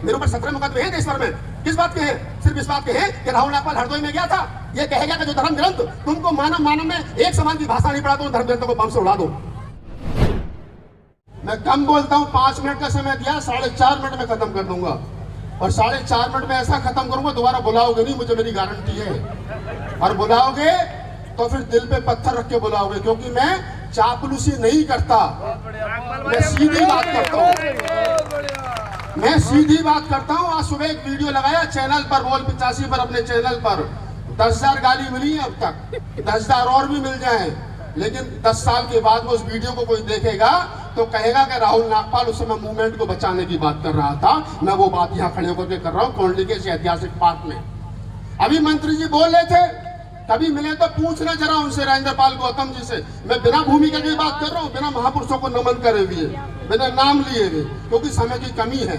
मेरे ऊपर 17 मुकदमे हैं देश भर में। किस बात के हैं? सिर्फ इस बात के हैं कि राहुल नागपाल हरदोई में गया था, ये कहेगा कि जो धर्म ग्रंथ तुमको मानव में एक समान की भाषा नहीं पड़ा तो धर्म ग्रंथों को बम से उड़ा दो। मैं कम बोलता हूँ, 5 मिनट का समय दिया, 4.5 मिनट में खत्म कर दूंगा और 4.5 मिनट में ऐसा खत्म करूंगा दोबारा बुलाओगे नहीं, मुझे मेरी गारंटी है। और बुलाओगे तो फिर दिल पे पत्थर रख के बुलाओगे, क्योंकि मैं चापलूसी नहीं करता, मैं सीधी बात करता हूँ। मैं सीधी बात करता हूँ। आज सुबह एक वीडियो लगाया चैनल पर, बोल 85 पर, अपने चैनल पर 10,000 गाली मिली है अब तक, 10,000 और भी मिल जाए, लेकिन 10 साल के बाद में उस वीडियो को कोई देखेगा तो कहेगा कि राहुल नागपाल उस समय मूवमेंट को बचाने की बात कर रहा था। मैं वो बात यहाँ खड़े होकर के कर रहा हूँ कोंडली के ऐतिहासिक पार्क में। अभी मंत्री जी बोल रहे थे, कभी मिले तो पूछना जरा उनसे, राजेंद्र पाल गौतम जी से। मैं बिना भूमिका की बात कर रहा हूँ, बिना महापुरुषों को नमन करे हुए, बिना नाम लिए हुए, क्योंकि समय की कमी है।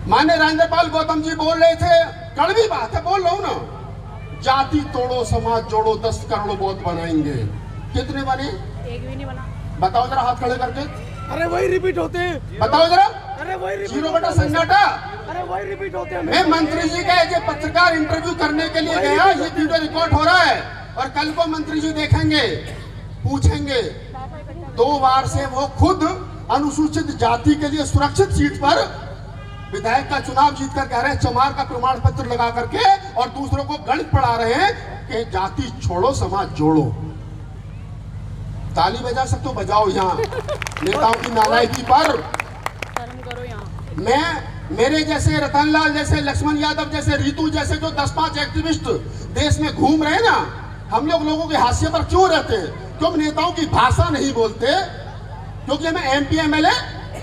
माननीय राजेंद्र पाल गौतम जी बोल रहे थे, कड़वी बात है, बोल रहा हूँ ना, जाति तोड़ो समाज जोड़ो 10 करोड़ वोट बनाएंगे। कितने बने? एक भी नहीं बना। बताओ जरा हाथ खड़े करके। अरे वही रिपीट होते हैं। बताओ जरा। अरे वही जीरो बटा सन्नाटा। अरे वही रिपीट होते हैं। मैं मंत्री जी का जो पत्रकार इंटरव्यू करने के लिए गया, ये वीडियो रिकॉर्ड हो रहा है और कल को मंत्री जी देखेंगे, पूछेंगे। 2 बार से वो खुद अनुसूचित जाति के लिए सुरक्षित सीट पर विधायक का चुनाव जीत कर कह रहे हैं, चमार का प्रमाण पत्र लगा करके, और दूसरों को गणित पढ़ा रहे हैं कि जाति छोड़ो समाज जोड़ो। ताली बजा सकते हो, बजाओ यहाँ नेताओं की नालायकी पर। मेरे जैसे रतनलाल जैसे, लक्ष्मण यादव जैसे, रीतू जैसे जो 10-5 एक्टिविस्ट देश में घूम रहे हैं ना, हम लोगों के हाशिए पर क्यों रहते हैं? क्यों नेताओं की भाषा नहीं बोलते? क्योंकि हमें MP MLA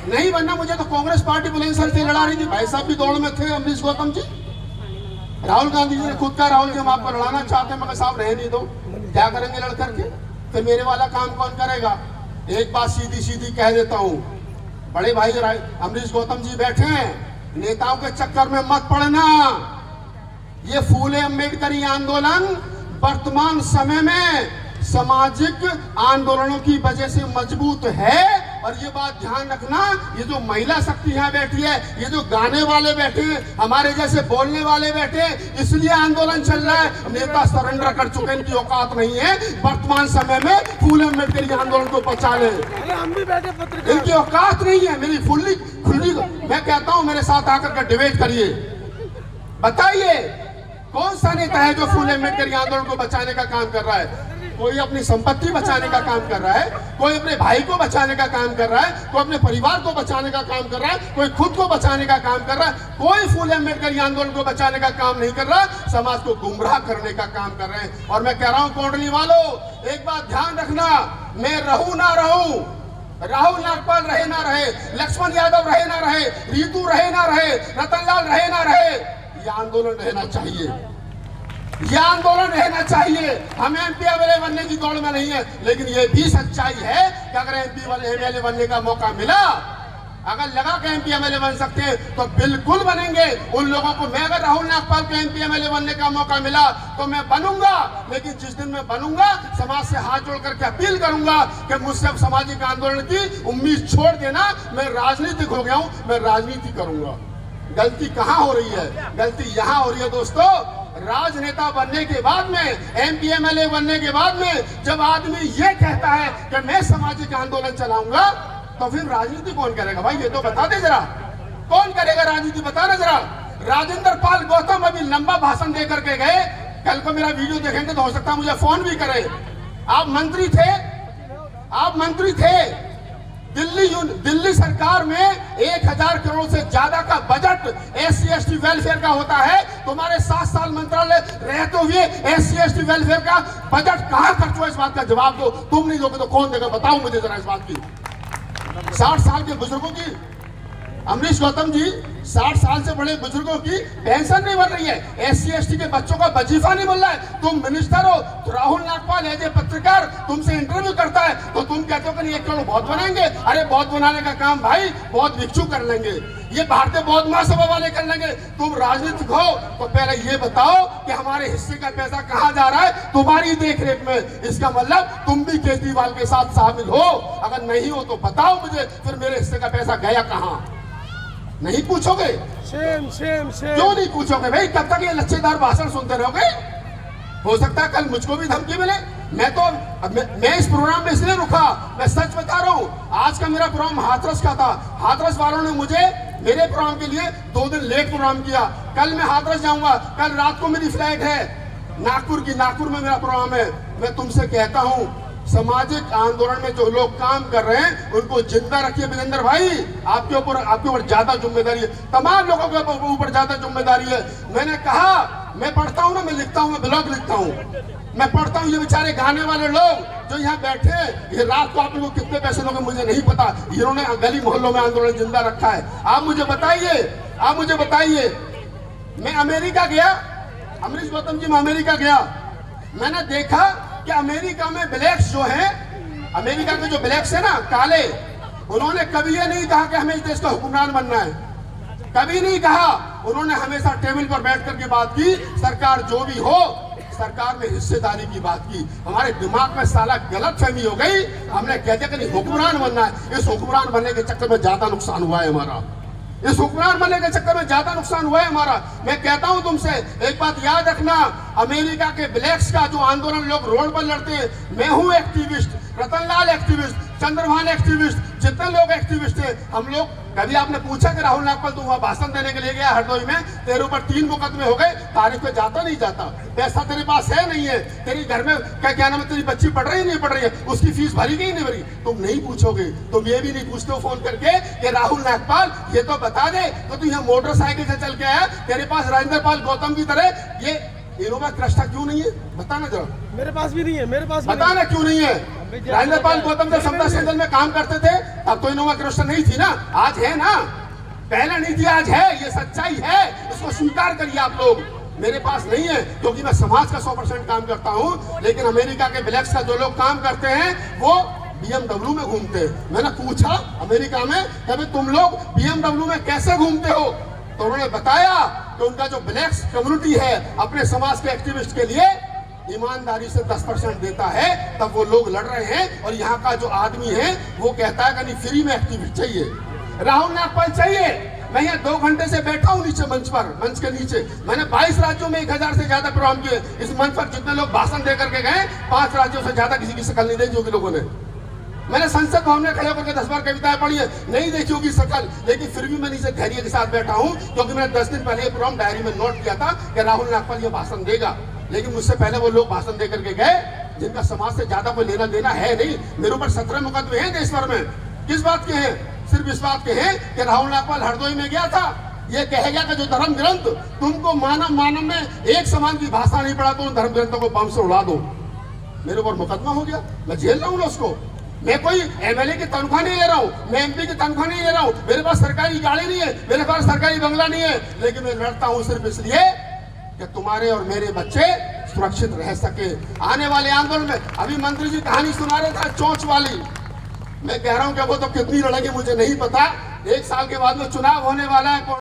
नहीं बनना। मुझे तो कांग्रेस पार्टी बुलंदशहर से लड़ा रही थी, भाई साहब भी दौड़ में थे, अमरीश गौतम जी। राहुल गांधी जी ने खुद कहा, राहुल जी हम आपको लड़ाना चाहते हैं, मगर साहब रहे नहीं दो, क्या करेंगे लड़ करके? तो मेरे वाला काम कौन करेगा? एक बात सीधी सीधी कह देता हूँ, बड़े भाई अमरीश गौतम जी बैठे हैं, नेताओं के चक्कर में मत पड़ना। ये फूले अम्बेडकरी आंदोलन वर्तमान समय में सामाजिक आंदोलनों की वजह से मजबूत है। और ये बात ध्यान रखना, ये जो महिला शक्ति यहाँ बैठी है, ये जो गाने वाले बैठे हैं, हमारे जैसे बोलने वाले बैठे हैं, इसलिए आंदोलन चल रहा है। नेता सरेंडर कर चुके, इनकी औकात नहीं है वर्तमान समय में फूले अम्बेडकरी आंदोलन को बचा ले। हम भी बैठे पत्रकार, इनकी औकात नहीं है। मेरी खुली मैं कहता हूँ, मेरे साथ आकर के डिबेट करिए, बताइए कौन सा नेता है जो फूले अम्बेडकरी आंदोलन को बचाने का काम कर रहा है? कोई अपनी संपत्ति बचाने का काम कर रहा है, कोई अपने भाई को बचाने का काम कर रहा है, कोई अपने परिवार को बचाने का काम कर रहा है, कोई खुद को बचाने का काम कर रहा है। कोई फूले अम्बेडकरी आंदोलन को बचाने का काम नहीं कर रहा, समाज को गुमराह करने का काम कर रहे हैं। और मैं कह रहा हूं कोंडली वालों, एक बात ध्यान रखना, मैं रहूं ना रहूं, राहुल नागपाल रहे ना रहे, लक्ष्मण यादव रहे ना रहे, रीतू रहे ना रहे, रतनलाल रहे ना रहे, ये आंदोलन रहना चाहिए, यह आंदोलन रहना चाहिए। हम MP MLA बनने की दौड़ में नहीं है, लेकिन यह भी सच्चाई है कि अगर MP MLA बनने का मौका मिला, अगर लगा कि MP MLA बन सकते हैं तो बिल्कुल बनेंगे। उन लोगों को, मैं अगर राहुल नागपाल को MP MLA बनने का मौका मिला तो मैं बनूंगा, लेकिन जिस दिन मैं बनूंगा समाज से हाथ जोड़ करके अपील करूंगा कि मुझसे अब सामाजिक आंदोलन की उम्मीद छोड़ देना। मैं राजनीतिक हो गया हूं, मैं राजनीति करूंगा। गलती कहां हो रही है? गलती यहां हो रही है दोस्तों, राजनेता बनने के बाद में, MP MLA बनने के बाद में, जब आदमी ये कहता है कि मैं सामाजिक आंदोलन चलाऊंगा, तो फिर राजनीति कौन करेगा? भाई ये तो बता दे जरा, कौन करेगा राजनीति? बताना जरा। राजेंद्र पाल गौतम अभी लंबा भाषण दे करके गए, कल को मेरा वीडियो देखेंगे तो हो सकता है मुझे फोन भी करे। आप मंत्री थे, आप मंत्री थे, दिल्ली सरकार में 1000 करोड़ से ज्यादा का बजट SC ST वेलफेयर का होता है। तुम्हारे 7 साल मंत्रालय रहते हुए SC ST वेलफेयर का बजट कहां खर्च हुआ? इस बात का जवाब दो। तुम नहीं दोगे तो कौन देगा? बताओ मुझे जरा इस बात की। 60 साल के बुजुर्गों की, अमरीश गौतम जी, 60 साल से बड़े बुजुर्गों की पेंशन नहीं बन रही है, SC ST के बच्चों का वजीफा नहीं मिल रहा है। तुम मिनिस्टर हो, तो राहुल नागपाल एज ए पत्रकार तुमसे इंटरव्यू करता है तो तुम कहते हो कि 1 करोड़ बहुत बनाएंगे। अरे बहुत बनाने का काम भाई बहुत भिक्षु कर लेंगे, ये भारतीय बौद्ध महासभा वाले कर लेंगे। तुम राजनीतिक हो तो पहले ये बताओ कि हमारे हिस्से का पैसा कहाँ जा रहा है तुम्हारी देखरेख में। इसका मतलब तुम भी केजरीवाल के साथ शामिल हो। अगर नहीं हो तो बताओ मुझे, फिर मेरे हिस्से का पैसा गया कहाँ? नहीं पूछोगे? Shem Shem Shem. क्यों नहीं पूछोगे भाई? कब तक ये लच्छेदार भाषण सुनते रहोगे? हो सकता है कल मुझको भी धमकी मिले। मैं इस प्रोग्राम में इसलिए रुका, मैं सच बता रहा हूँ। आज का मेरा प्रोग्राम हाथरस का था। हाथरस वालों ने मुझे मेरे प्रोग्राम के लिए 2 दिन लेट प्रोग्राम किया। कल मैं हाथरस जाऊंगा, कल रात को मेरी फ्लाइट है नागपुर की। नागपुर में मेरा प्रोग्राम है। मैं तुमसे कहता हूँ, सामाजिक आंदोलन में जो लोग काम कर रहे हैं उनको जिंदा रखिए। विजेंद्र भाई, आपके ऊपर ज्यादा जिम्मेदारी है, तमाम लोगों के ऊपर ज्यादा जिम्मेदारी है। मैंने कहा, मैं पढ़ता हूँ ना, मैं लिखता हूँ, मैं ब्लॉग लिखता हूँ, मैं पढ़ता हूँ। ये बेचारे गाने वाले लोग जो यहाँ बैठे हैं, ये रात को आप लोगों को कितने पैसे लोगे मुझे नहीं पता, इन्होंने गली मोहल्लों में आंदोलन जिंदा रखा है। आप मुझे बताइए, मैं अमेरिका गया, अमरीश गौतम जी, मैं अमेरिका गया, मैंने देखा कि अमेरिका में ब्लैक्स जो हैं, अमेरिका के जो ब्लैक्स है ना, काले, उन्होंने कभी ये नहीं कहा कि हमें इस देश का हुक्मरान बनना है, कभी नहीं कहा। उन्होंने हमेशा टेबल पर बैठ करके बात की, सरकार जो भी हो, सरकार में हिस्सेदारी की बात की। हमारे दिमाग में साला गलत फहमी हो गई, हमने कह दिया कि नहीं हुक्मरान बनना है। इस हुक्मरान बनने के चक्कर में ज्यादा नुकसान हुआ है हमारा, इस हुक्मरान बनने के चक्कर में ज्यादा नुकसान हुआ है हमारा। मैं कहता हूं तुमसे एक बात याद रखना, अमेरिका के ब्लैक्स का जो आंदोलन लोग रोड पर लड़ते हैं, मैं हूं activist, Ratanlal activist, Chandrabhan activist, जितने लोग एक्टिविस्ट थे हम लोग। कभी आपने पूछा कि राहुल नागपाल तू वहां भाषण देने के लिए गया हरदोई में, तेरे ऊपर 3 मुकदमे हो गए, तारीख पे जाता नहीं जाता, पैसा तेरे पास है नहीं है, तेरी घर में क्या नाम है, तेरी बच्ची पढ़ रही नहीं पढ़ रही है, उसकी फीस भरी गई नहीं भरी, तुम नहीं पूछोगे। तुम ये भी नहीं पूछते हो फोन करके कि राहुल नागपाल ये तो बता दे, तो तू यहाँ मोटरसाइकिल से चल के आया, तेरे पास राजेंद्र पाल गौतम की तरह ये इनोवा क्रिस्टा क्यों नहीं है? बताना जरा। मेरे पास भी नहीं है, मेरे पास बताना क्यों नहीं है? राजेंद्र पाल गौतम जब समता सेंटर में काम करते थे तब तो इनोवा क्रिस्टा नहीं थी ना, आज है ना, पहले नहीं थी, आज है। ये सच्चाई है, इसको स्वीकार करिए आप लोग। मेरे पास नहीं है क्योंकि मैं समाज का 100% काम करता हूं, लेकिन अमेरिका के ब्लैक्स का जो लोग काम करते हैं वो BMW में घूमते हैं। मैंने पूछा अमेरिका में कि तुम लोग BMW में कैसे घूमते हो, तो उन्होंने बताया कि उनका जो ब्लैक्स कम्युनिटी है अपने समाज के एक्टिविस्ट के लिए ईमानदारी से 10% देता है, तब वो लोग लड़ रहे हैं। और यहाँ का जो आदमी है वो कहता है कि नहीं फ्री में एक्टिविस्ट चाहिए, राहुल नागपाल चाहिए। मैं यहाँ 2 घंटे से बैठा हूँ नीचे मंच पर, मंच के नीचे। मैंने 22 राज्यों में 1000 से ज्यादा प्रोग्राम किए। इस मंच पर जितने लोग भाषण दे करके गए, 5 राज्यों से ज्यादा किसी की शक्ल नहीं देखी होगी लोगों ने। मैंने संसद भवन में खड़े होकर 10 बार कविताएं पढ़ी है, नहीं देखी होगी शक्ल, लेकिन फिर भी मैं नीचे धैर्य के साथ बैठा हूँ, क्योंकि मैंने 10 दिन पहले ये प्रोग्राम डायरी में नोट किया था कि राहुल नागपाल ये भाषण देगा। लेकिन मुझसे पहले वो लोग भाषण दे करके गए जिनका समाज से ज्यादा कोई लेना देना है नहीं। मेरे ऊपर 17 मुकदमे हैं देश भर में। किस बात के हैं? सिर्फ इस बात के हैं कि राहुल नागपाल हरदोई में गया था, ये कह गया कि जो धर्म ग्रंथ तुमको मानव में एक समान की भाषा नहीं पड़ा तो उन धर्म ग्रंथों को बम से उड़ा दो। मेरे ऊपर मुकदमा हो गया, मैं झेल रहा हूँ ना उसको। मैं कोई MLA की तनख्वाह नहीं ले रहा हूँ, मैं MP की तनख्वाह नहीं ले रहा हूँ, मेरे पास सरकारी गाड़ी नहीं है, मेरे पास सरकारी बंगला नहीं है, लेकिन मैं लड़ता हूँ सिर्फ इसलिए कि तुम्हारे और मेरे बच्चे सुरक्षित रह सके। आने वाले आंदोलन में अभी मंत्री जी कहानी सुना रहे थे चोंच वाली, मैं कह रहा हूँ कि वो तो कितनी लड़ेगी मुझे नहीं पता। 1 साल के बाद में चुनाव होने वाला है।